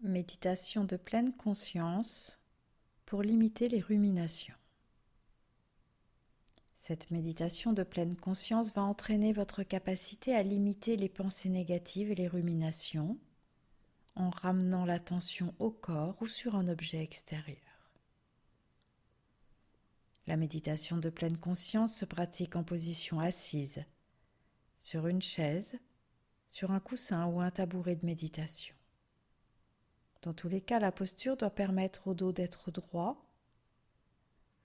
Méditation de pleine conscience pour limiter les ruminations. Cette méditation de pleine conscience va entraîner votre capacité à limiter les pensées négatives et les ruminations en ramenant l'attention au corps ou sur un objet extérieur. La méditation de pleine conscience se pratique en position assise, sur une chaise, sur un coussin ou un tabouret de méditation. Dans tous les cas, la posture doit permettre au dos d'être droit.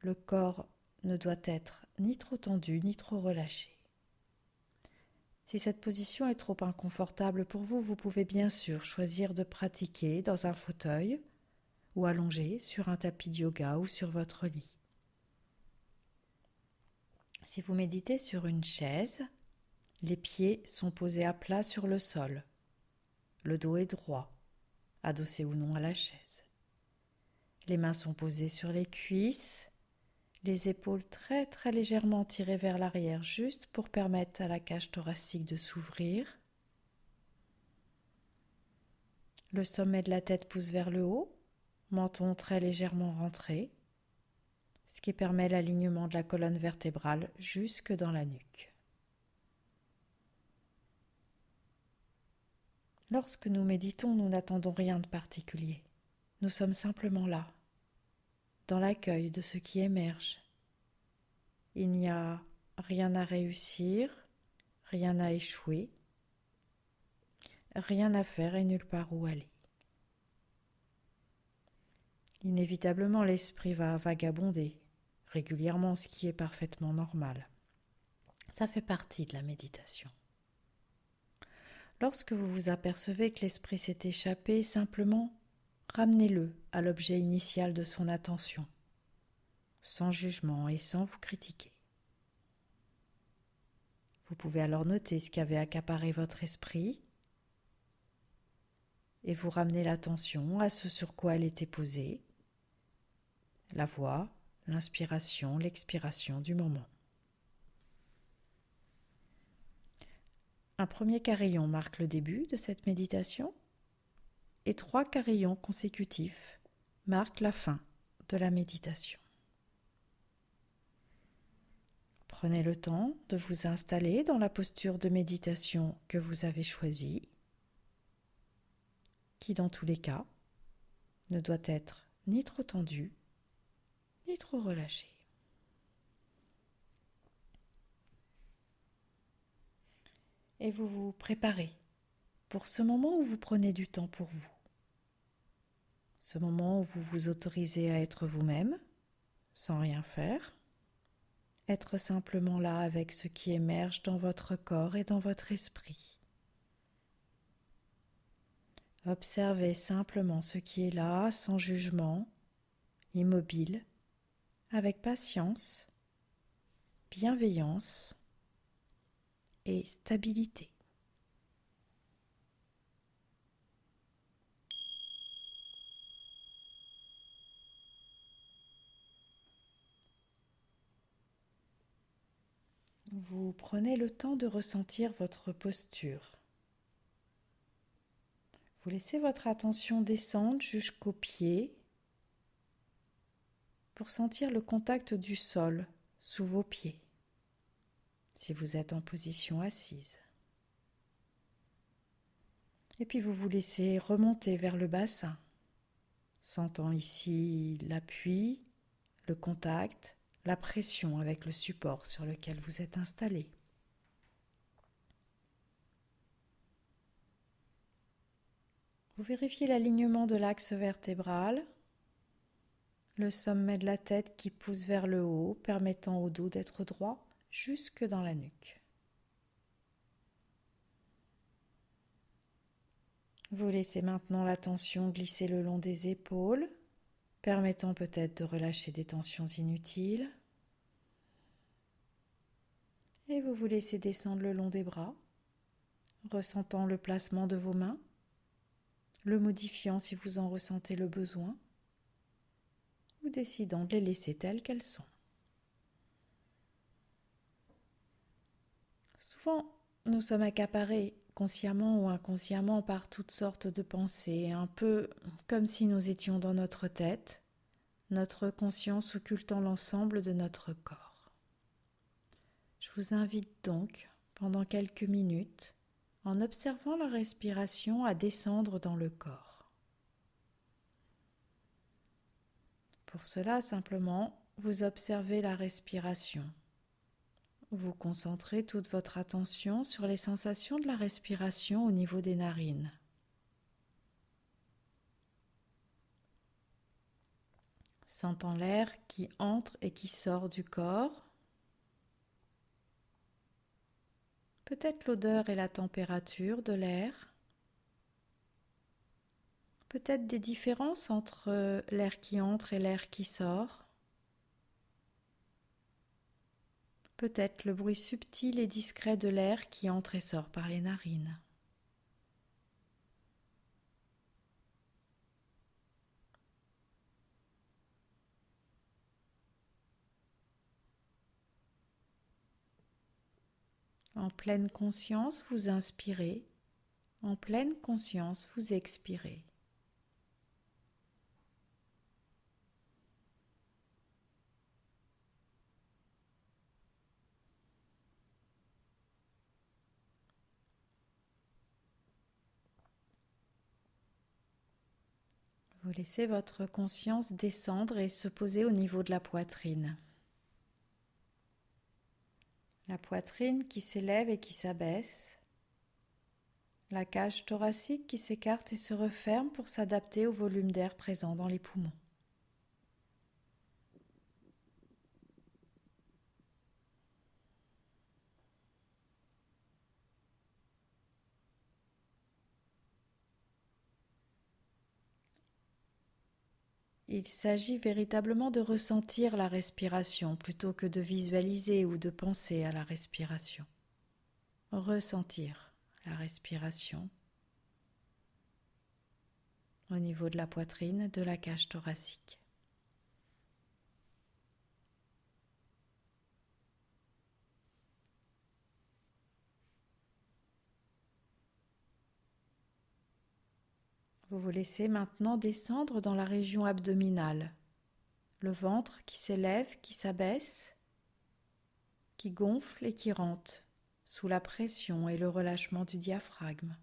Le corps ne doit être ni trop tendu ni trop relâché. Si cette position est trop inconfortable pour vous, vous pouvez bien sûr choisir de pratiquer dans un fauteuil ou allongé sur un tapis de yoga ou sur votre lit. Si vous méditez sur une chaise, les pieds sont posés à plat sur le sol. Le dos est droit, adossé ou non à la chaise. Les mains sont posées sur les cuisses, les épaules très très légèrement tirées vers l'arrière, juste pour permettre à la cage thoracique de s'ouvrir. Le sommet de la tête pousse vers le haut, menton très légèrement rentré, ce qui permet l'alignement de la colonne vertébrale jusque dans la nuque. Lorsque nous méditons, nous n'attendons rien de particulier. Nous sommes simplement là, dans l'accueil de ce qui émerge. Il n'y a rien à réussir, rien à échouer, rien à faire et nulle part où aller. Inévitablement, l'esprit va vagabonder régulièrement, ce qui est parfaitement normal. Ça fait partie de la méditation. Lorsque vous vous apercevez que l'esprit s'est échappé, simplement ramenez-le à l'objet initial de son attention, sans jugement et sans vous critiquer. Vous pouvez alors noter ce qui avait accaparé votre esprit et vous ramener l'attention à ce sur quoi elle était posée, la voix, l'inspiration, l'expiration du moment. Un premier carillon marque le début de cette méditation et 3 carillons consécutifs marquent la fin de la méditation. Prenez le temps de vous installer dans la posture de méditation que vous avez choisie, qui dans tous les cas ne doit être ni trop tendue, ni trop relâchée. Et vous vous préparez pour ce moment où vous prenez du temps pour vous. Ce moment où vous vous autorisez à être vous-même, sans rien faire. Être simplement là avec ce qui émerge dans votre corps et dans votre esprit. Observez simplement ce qui est là, sans jugement, immobile, avec patience, bienveillance et stabilité. Vous prenez le temps de ressentir votre posture. Vous laissez votre attention descendre jusqu'aux pieds pour sentir le contact du sol sous vos pieds, si vous êtes en position assise. Et puis vous vous laissez remonter vers le bassin, sentant ici l'appui, le contact, la pression avec le support sur lequel vous êtes installé. Vous vérifiez l'alignement de l'axe vertébral, le sommet de la tête qui pousse vers le haut, permettant au dos d'être droit jusque dans la nuque. Vous laissez maintenant la tension glisser le long des épaules, permettant peut-être de relâcher des tensions inutiles. Et vous vous laissez descendre le long des bras, ressentant le placement de vos mains, le modifiant si vous en ressentez le besoin, ou décidant de les laisser telles qu'elles sont. Souvent, nous sommes accaparés consciemment ou inconsciemment par toutes sortes de pensées, un peu comme si nous étions dans notre tête, notre conscience occultant l'ensemble de notre corps. Je vous invite donc, pendant quelques minutes, en observant la respiration, à descendre dans le corps. Pour cela, simplement, vous observez la respiration. Vous concentrez toute votre attention sur les sensations de la respiration au niveau des narines. Sentant l'air qui entre et qui sort du corps, peut-être l'odeur et la température de l'air, peut-être des différences entre l'air qui entre et l'air qui sort, peut-être le bruit subtil et discret de l'air qui entre et sort par les narines. En pleine conscience, vous inspirez. En pleine conscience, vous expirez. Vous laissez votre conscience descendre et se poser au niveau de la poitrine. La poitrine qui s'élève et qui s'abaisse. La cage thoracique qui s'écarte et se referme pour s'adapter au volume d'air présent dans les poumons. Il s'agit véritablement de ressentir la respiration plutôt que de visualiser ou de penser à la respiration. Ressentir la respiration au niveau de la poitrine, de la cage thoracique. Vous vous laissez maintenant descendre dans la région abdominale, le ventre qui s'élève, qui s'abaisse, qui gonfle et qui rentre sous la pression et le relâchement du diaphragme.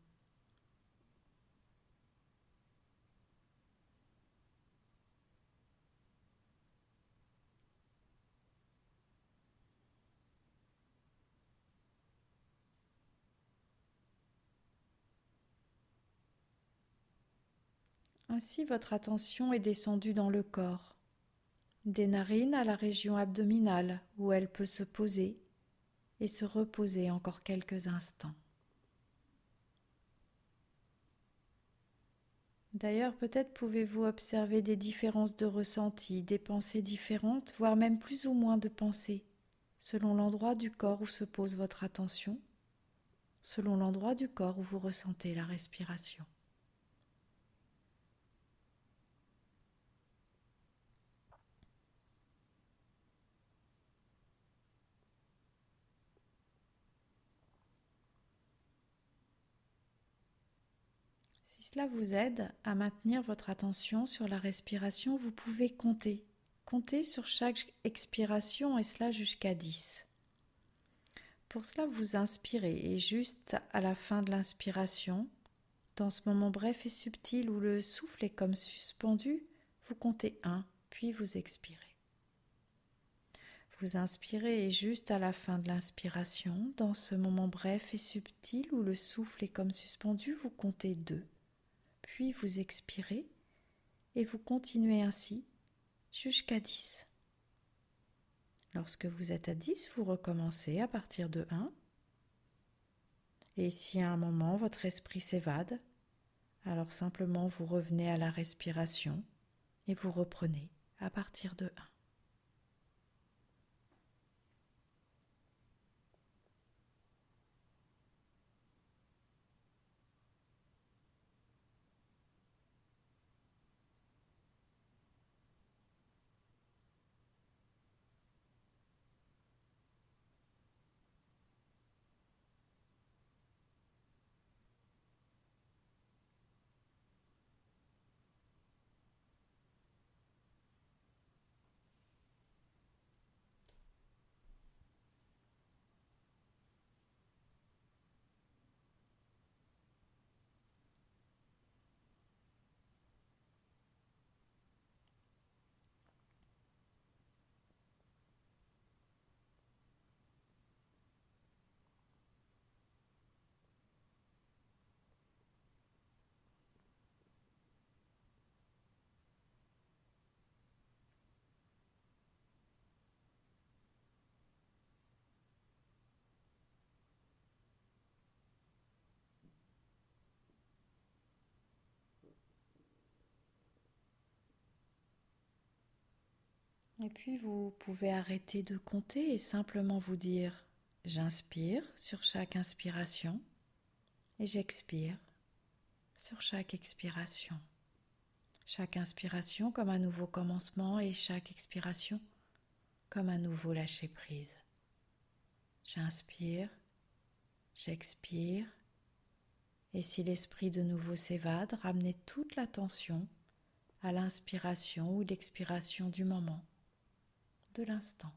Ainsi, votre attention est descendue dans le corps, des narines à la région abdominale où elle peut se poser et se reposer encore quelques instants. D'ailleurs, peut-être pouvez-vous observer des différences de ressenti, des pensées différentes, voire même plus ou moins de pensées, selon l'endroit du corps où se pose votre attention, selon l'endroit du corps où vous ressentez la respiration. Si cela vous aide à maintenir votre attention sur la respiration, vous pouvez compter. Comptez sur chaque expiration et cela jusqu'à 10. Pour cela, vous inspirez et juste à la fin de l'inspiration, dans ce moment bref et subtil où le souffle est comme suspendu, vous comptez 1, puis vous expirez. Vous inspirez et juste à la fin de l'inspiration, dans ce moment bref et subtil où le souffle est comme suspendu, vous comptez 2, puis vous expirez et vous continuez ainsi jusqu'à 10. Lorsque vous êtes à 10, vous recommencez à partir de 1. Et si à un moment votre esprit s'évade, alors simplement vous revenez à la respiration et vous reprenez à partir de 1. Et puis vous pouvez arrêter de compter et simplement vous dire « J'inspire sur chaque inspiration et j'expire sur chaque expiration ». Chaque inspiration comme un nouveau commencement et chaque expiration comme un nouveau lâcher-prise. J'inspire, j'expire, et si l'esprit de nouveau s'évade, ramenez toute l'attention à l'inspiration ou l'expiration du moment, de l'instant.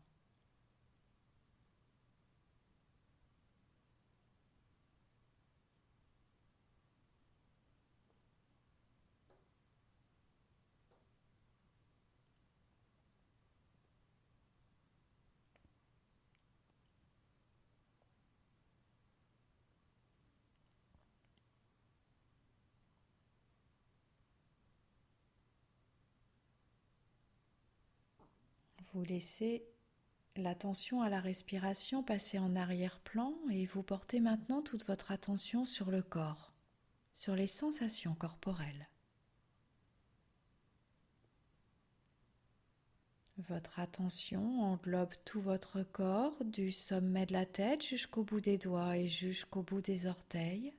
Vous laissez l'attention à la respiration passer en arrière-plan et vous portez maintenant toute votre attention sur le corps, sur les sensations corporelles. Votre attention englobe tout votre corps, du sommet de la tête jusqu'au bout des doigts et jusqu'au bout des orteils.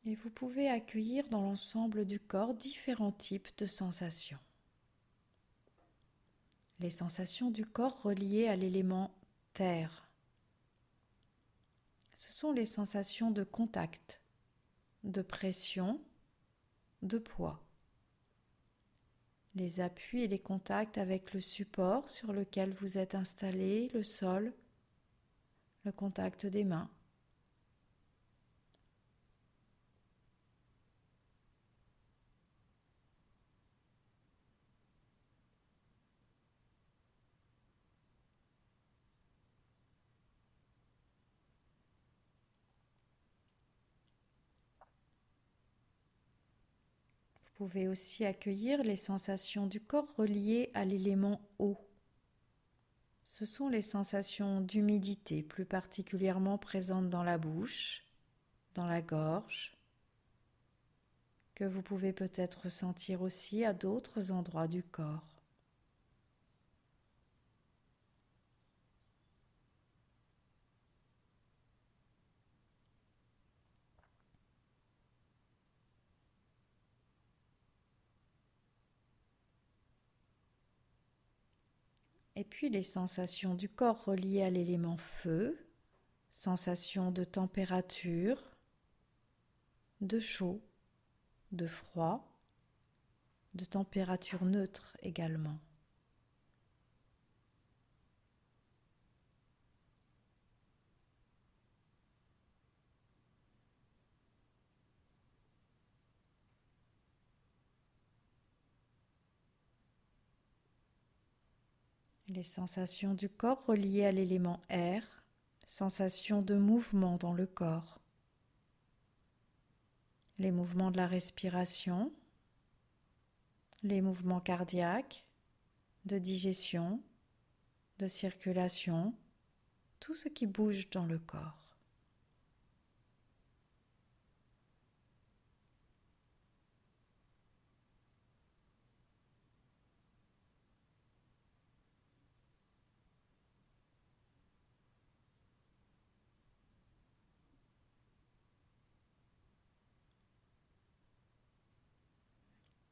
Et vous pouvez accueillir dans l'ensemble du corps différents types de sensations. Les sensations du corps reliées à l'élément terre. Ce sont les sensations de contact, de pression, de poids. Les appuis et les contacts avec le support sur lequel vous êtes installé, le sol, le contact des mains. Vous pouvez aussi accueillir les sensations du corps reliées à l'élément eau. Ce sont les sensations d'humidité plus particulièrement présentes dans la bouche, dans la gorge, que vous pouvez peut-être ressentir aussi à d'autres endroits du corps. Et puis les sensations du corps reliées à l'élément feu, sensations de température, de chaud, de froid, de température neutre également. Les sensations du corps reliées à l'élément air, sensations de mouvement dans le corps. Les mouvements de la respiration, les mouvements cardiaques, de digestion, de circulation, tout ce qui bouge dans le corps.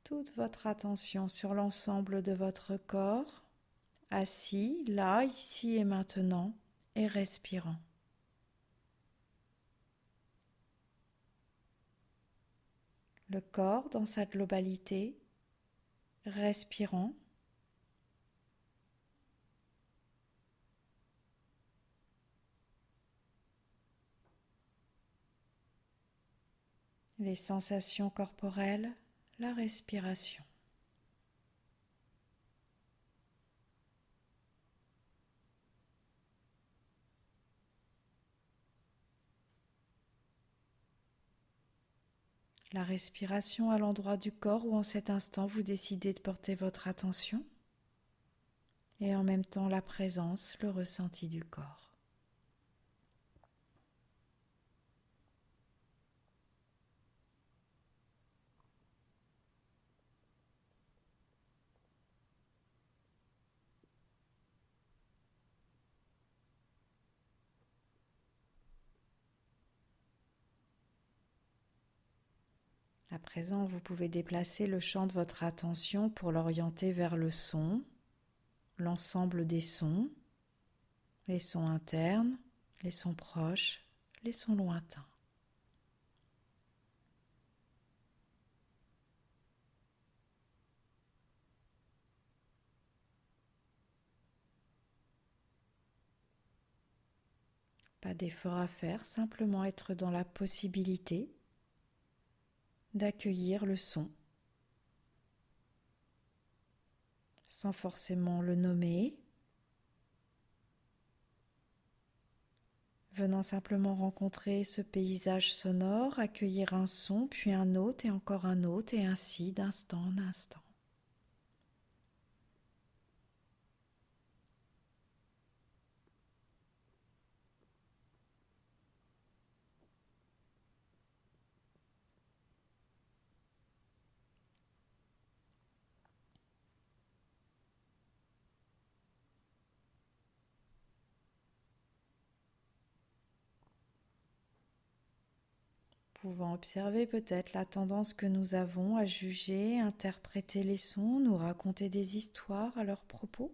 Toute votre attention sur l'ensemble de votre corps, assis, là, ici et maintenant, et respirant. Le corps dans sa globalité, respirant. Les sensations corporelles, la respiration. La respiration à l'endroit du corps où en cet instant vous décidez de porter votre attention et en même temps la présence, le ressenti du corps. À présent, vous pouvez déplacer le champ de votre attention pour l'orienter vers le son, l'ensemble des sons, les sons internes, les sons proches, les sons lointains. Pas d'effort à faire, simplement être dans la possibilité d'accueillir le son, sans forcément le nommer, venant simplement rencontrer ce paysage sonore, accueillir un son, puis un autre et encore un autre, et ainsi d'instant en instant. Pouvant observer peut-être la tendance que nous avons à juger, interpréter les sons, nous raconter des histoires à leur propos.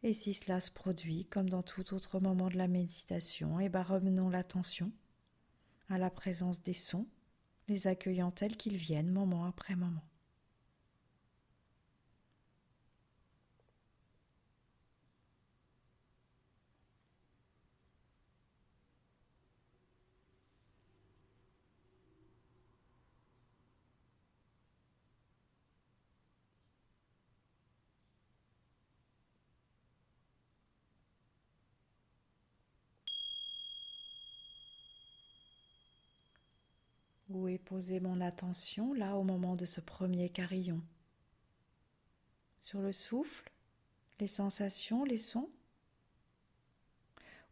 Et si cela se produit, comme dans tout autre moment de la méditation, ramenons l'attention à la présence des sons, les accueillant tels qu'ils viennent moment après moment. Où est posée mon attention là au moment de ce premier carillon? Sur le souffle, les sensations, les sons?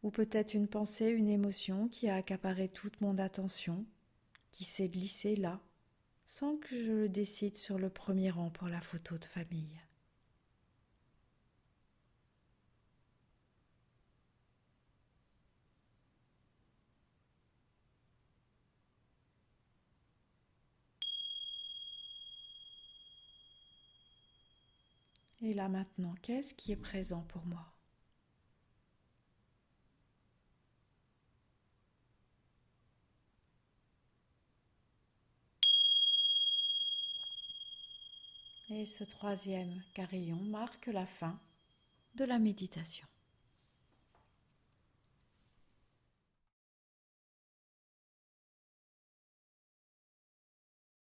Ou peut-être une pensée, une émotion qui a accaparé toute mon attention, qui s'est glissée là, sans que je le décide sur le premier rang pour la photo de famille. Et là maintenant, qu'est-ce qui est présent pour moi? Et ce troisième carillon marque la fin de la méditation.